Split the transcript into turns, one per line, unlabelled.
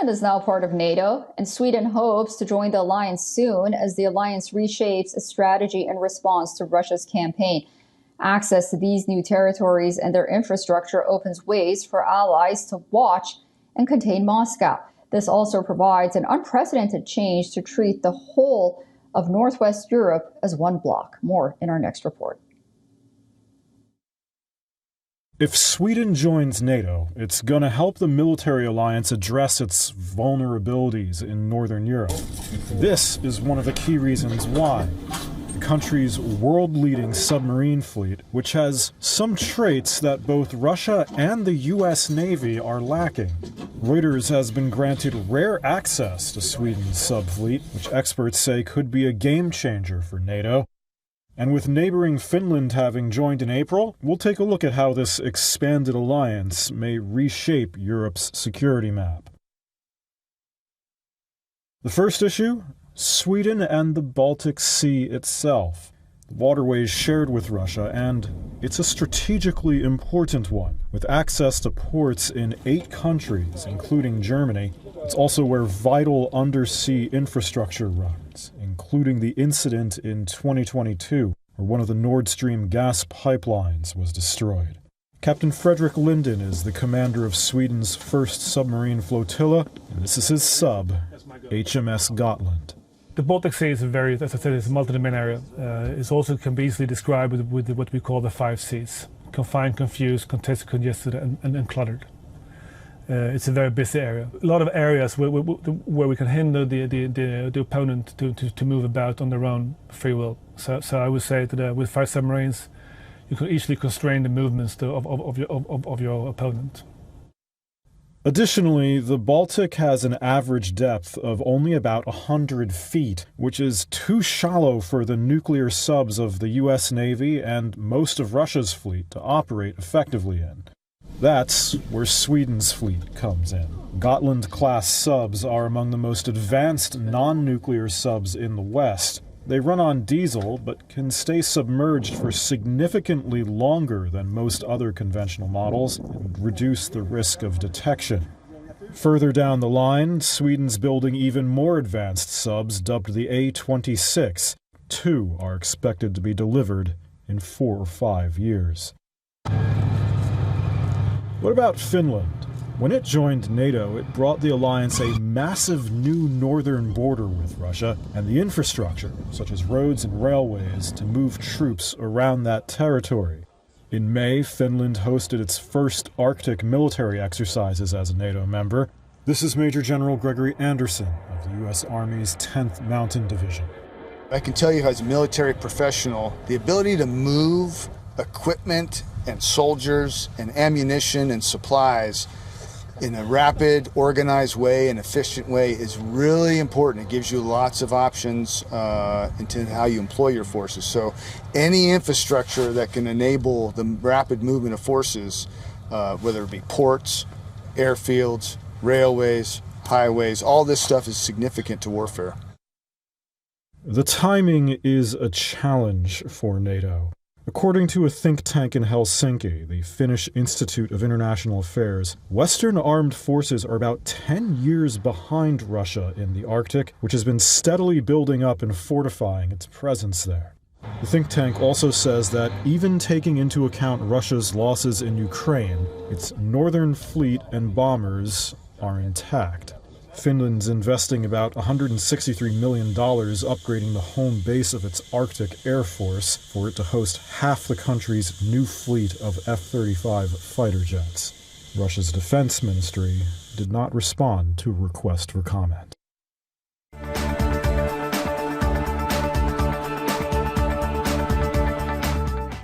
Finland is now part of NATO, and Sweden hopes to join the alliance soon as the alliance reshapes its strategy in response to Russia's campaign. Access to these new territories and their infrastructure opens ways for allies to watch and contain Moscow. This also provides an unprecedented change to treat the whole of Northwest Europe as one bloc. More in our next report.
If Sweden joins NATO, it's going to help the military alliance address its vulnerabilities in Northern Europe. This is one of the key reasons why. The country's world-leading submarine fleet, which has some traits that both Russia and the U.S. Navy are lacking. Reuters has been granted rare access to Sweden's subfleet, which experts say could be a game-changer for NATO. And with neighboring Finland having joined in April, we'll take a look at how this expanded alliance may reshape Europe's security map. The first issue? Sweden and the Baltic Sea itself. The waterways shared with Russia, and it's a strategically important one. With access to ports in 8 countries, including Germany, it's also where vital undersea infrastructure runs, including the incident in 2022, where one of the Nord Stream gas pipelines was destroyed. Captain Fredrik Linden is the commander of Sweden's first submarine flotilla, and this is his sub, HMS Gotland.
The Baltic Sea is as I said, it's a multi-domain area. It also can be easily described with what we call the 5 Cs: confined, confused, contested, congested, and cluttered. It's a very busy area. A lot of areas where we can hinder the opponent to move about on their own free will. So I would say that with 5 submarines, you can easily constrain the movements of your opponent.
Additionally, the Baltic has an average depth of only about 100 feet, which is too shallow for the nuclear subs of the U.S. Navy and most of Russia's fleet to operate effectively in. That's where Sweden's fleet comes in. Gotland-class subs are among the most advanced non-nuclear subs in the West. They run on diesel, but can stay submerged for significantly longer than most other conventional models and reduce the risk of detection. Further down the line, Sweden's building even more advanced subs dubbed the A-26. 2 are expected to be delivered in 4 or 5 years. What about Finland? When it joined NATO, it brought the alliance a massive new northern border with Russia and the infrastructure, such as roads and railways, to move troops around that territory. In May, Finland hosted its first Arctic military exercises as a NATO member. This is Major General Gregory Anderson of the U.S. Army's 10th Mountain Division.
I can tell you as a military professional, the ability to move equipment and soldiers and ammunition and supplies in a rapid, organized way and efficient way is really important. It gives you lots of options into how you employ your forces. So any infrastructure that can enable the rapid movement of forces, whether it be ports, airfields, railways, highways, all this stuff is significant to warfare.
The timing is a challenge for NATO. According to a think tank in Helsinki, the Finnish Institute of International Affairs, Western armed forces are about 10 years behind Russia in the Arctic, which has been steadily building up and fortifying its presence there. The think tank also says that even taking into account Russia's losses in Ukraine, its northern fleet and bombers are intact. Finland's investing about $163 million upgrading the home base of its Arctic Air Force for it to host half the country's new fleet of F-35 fighter jets. Russia's defense ministry did not respond to a request for comment.